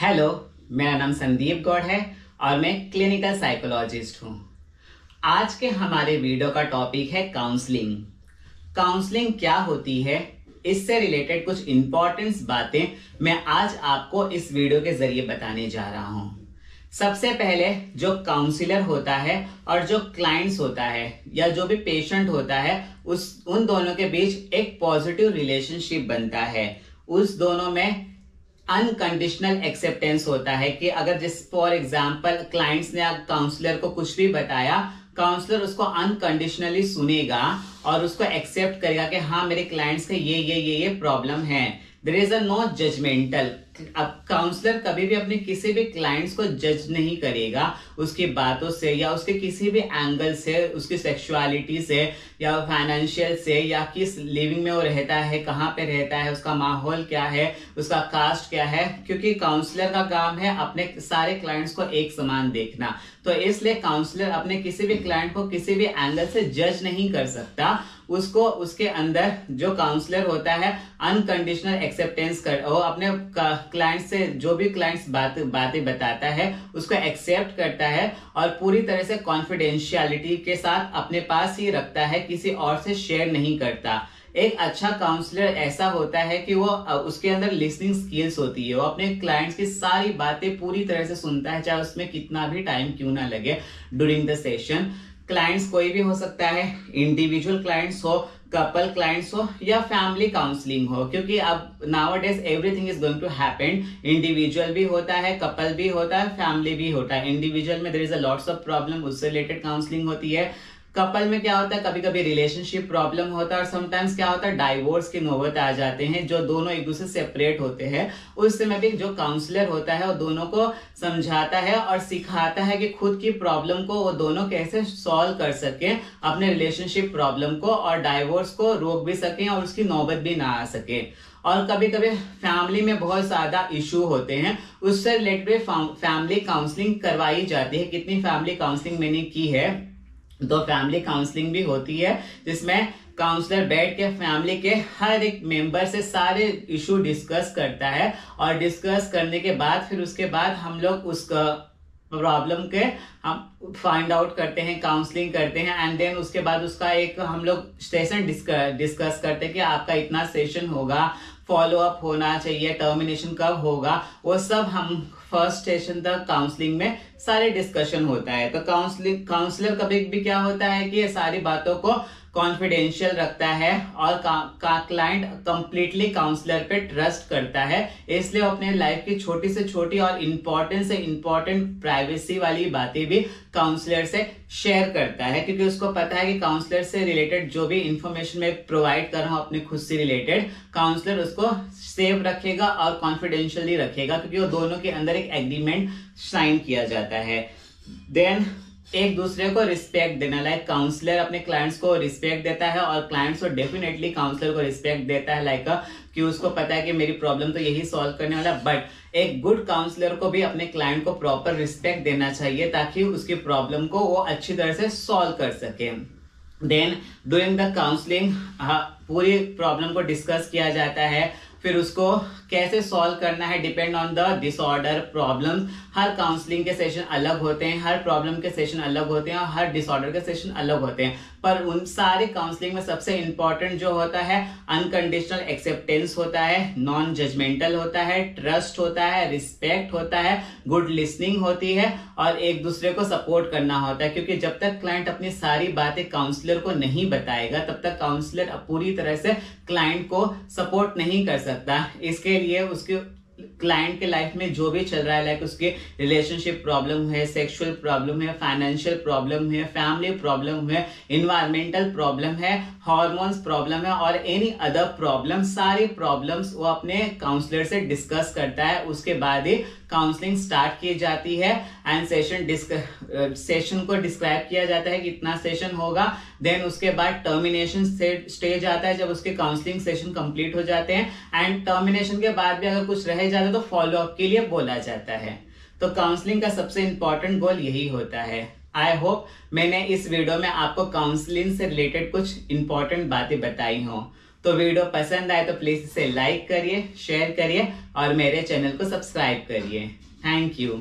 Hello, मेरा नाम संदीप गौड़ है और मैं क्लिनिकल साइकोलॉजिस्ट हूँ। आज के हमारे वीडियो का टॉपिक है काउंसलिंग। काउंसलिंग क्या होती है, इससे रिलेटेड कुछ इंपॉर्टेंट बातें मैं आज आपको इस वीडियो के जरिए बताने जा रहा हूँ। सबसे पहले जो काउंसलर होता है और जो क्लाइंट्स होता है या जो भी पेशेंट होता है उन दोनों के बीच एक पॉजिटिव रिलेशनशिप बनता है। उस दोनों में अनकंडीशनल एक्सेप्टेंस होता है कि अगर फॉर एग्जाम्पल क्लाइंट्स ने काउंसलर को कुछ भी बताया, काउंसलर उसको अनकंडीशनली सुनेगा और उसको एक्सेप्ट करेगा कि हाँ मेरे क्लाइंट्स के ये प्रॉब्लम है। There is a no judgmental. अब काउंसलर कभी भी अपने किसी भी क्लाइंट्स को जज नहीं करेगा उसकी बातों से या उसके किसी भी एंगल से, उसकी सेक्सुअलिटी से या फाइनेंशियल से या किस लिविंग में वो रहता है, कहाँ पे रहता है, उसका माहौल क्या है, उसका कास्ट क्या है, क्योंकि काउंसलर का काम है अपने सारे क्लाइंट्स को एक समान देखना। तो इसलिए काउंसलर अपने किसी भी क्लाइंट को किसी भी एंगल से जज नहीं कर सकता। उसको उसके अंदर जो काउंसलर होता है अनकंडीशनल एक्सेप्टेंस कर, वो अपने क्लाइंट से जो भी क्लाइंट्स बातें बताता है उसको एक्सेप्ट करता है और पूरी तरह से कॉन्फिडेंशियलिटी के साथ अपने पास ही रखता है, किसी और से शेयर नहीं करता। एक अच्छा काउंसलर ऐसा होता है कि वो उसके अंदर लिसनिंग स्किल्स होती है, वो अपने क्लाइंट्स की सारी बातें पूरी तरह से सुनता है, चाहे उसमें कितना भी टाइम क्यों ना लगे ड्यूरिंग द सेशन। क्लाइंट्स कोई भी हो सकता है, इंडिविजुअल क्लाइंट्स हो, कपल क्लाइंट्स हो या फैमिली काउंसलिंग हो, क्योंकि अब nowadays everything is going to happen. Individual भी होता है, कपल भी होता है, फैमिली भी होता है। इंडिविजुअल में there is a lots of problem, उससे रिलेटेड काउंसलिंग होती है। कपल में क्या होता है, कभी कभी रिलेशनशिप प्रॉब्लम होता है और समटाइम्स क्या होता है डाइवोर्स की नौबत आ जाते हैं, जो दोनों एक दूसरे से सेपरेट होते हैं। उस समय भी जो काउंसलर होता है वो दोनों को समझाता है और सिखाता है कि खुद की प्रॉब्लम को वो दोनों कैसे सॉल्व कर सके, अपने रिलेशनशिप प्रॉब्लम को और डाइवोर्स को रोक भी सके और उसकी नौबत भी ना आ सके। और कभी कभी फैमिली में बहुत ज्यादा इशू होते हैं, उससे रिलेटेड फैमिली काउंसलिंग करवाई जाती है। कितनी फैमिली काउंसलिंग मैंने की है, तो फैमिली काउंसलिंग भी होती है जिसमें काउंसलर बैठ के फैमिली के हर एक मेंबर से सारे इशू डिस्कस करता है और डिस्कस करने के बाद फिर उसके बाद हम लोग उसका प्रॉब्लम के हम फाइंड आउट करते हैं, काउंसलिंग करते हैं एंड देन उसके बाद उसका एक हम लोग सेशन डिस्कस करते हैं कि आपका इतना सेशन होगा, फॉलो अप होना चाहिए, टर्मिनेशन कब होगा, वो सब हम फर्स्ट सेशन तक काउंसलिंग में सारे डिस्कशन होता है। तो काउंसलर कभी भी क्या होता है कि ये सारी बातों को कॉन्फिडेंशियल रखता है और क्लाइंट कंप्लीटली काउंसलर पे ट्रस्ट करता है, इसलिए वो अपने लाइफ की छोटी से छोटी और इम्पोर्टेंट से इम्पोर्टेंट प्राइवेसी वाली बातें भी काउंसलर से शेयर करता है, क्योंकि उसको पता है कि काउंसलर से रिलेटेड जो भी इंफॉर्मेशन मैं प्रोवाइड कर रहा हूँ अपने खुद से रिलेटेड, काउंसलर उसको सेव रखेगा और कॉन्फिडेंशियली रखेगा, क्योंकि वो दोनों के अंदर एक एग्रीमेंट साइन किया जाता है। देन एक दूसरे को रिस्पेक्ट देना, लाइक काउंसलर अपने क्लाइंट्स को रिस्पेक्ट देता है और क्लाइंट्स को डेफिनेटली काउंसलर को रिस्पेक्ट देता है, लाइक कि उसको पता है कि मेरी प्रॉब्लम तो यही सॉल्व करने वाला। बट एक गुड काउंसलर को भी अपने क्लाइंट को प्रॉपर रिस्पेक्ट देना चाहिए ताकि उसकी प्रॉब्लम को वो अच्छी तरह से सॉल्व कर सके। देन ड्यूरिंग द काउंसलिंग पूरी प्रॉब्लम को डिस्कस किया जाता है, फिर उसको कैसे सॉल्व करना है depend on the disorder problem. Her counselling के सेशन अलग होते हैं, हर प्रॉब्लम के सेशन अलग होते हैं और हर डिसऑर्डर के सेशन अलग होते हैं, पर उन सारे काउंसलिंग में सबसे इंपॉर्टेंट जो होता है अनकंडीशनल एक्सेप्टेंस होता है, नॉन जजमेंटल होता है, ट्रस्ट होता है, रिस्पेक्ट होता है, गुड लिसनिंग होती है और एक दूसरे को सपोर्ट करना होता है, क्योंकि जब तक क्लाइंट अपनी सारी बातें काउंसलर को नहीं बताएगा तब तक काउंसलर पूरी तरह से क्लाइंट को सपोर्ट नहीं कर सकता। इसके लिए उसके क्लाइंट के लाइफ में जो भी चल रहा है, लाइक उसके रिलेशनशिप प्रॉब्लम है, सेक्सुअल प्रॉब्लम है, फाइनेंशियल प्रॉब्लम है, फैमिली प्रॉब्लम है, इन्वायरमेंटल प्रॉब्लम है, हार्मोन्स प्रॉब्लम है और एनी अदर प्रॉब्लम, सारी प्रॉब्लम्स वो अपने काउंसलर से डिस्कस करता है। उसके बाद ही काउंसलिंग स्टार्ट की जाती है एंड सेशन को डिस्क्राइब किया जाता है कि इतना सेशन होगा। देन उसके बाद टर्मिनेशन स्टेज आता है जब उसके काउंसलिंग सेशन कंप्लीट हो जाते हैं एंड टर्मिनेशन के बाद भी अगर कुछ रह जाता है तो फॉलो अप के लिए बोला जाता है। तो काउंसलिंग का सबसे इंपॉर्टेंट गोल यही होता है। आई होप मैंने इस वीडियो में आपको काउंसलिंग से रिलेटेड कुछ इंपॉर्टेंट बातें बताई हों। तो वीडियो पसंद आए तो प्लीज इसे लाइक करिए, शेयर करिए और मेरे चैनल को सब्सक्राइब करिए। Thank you.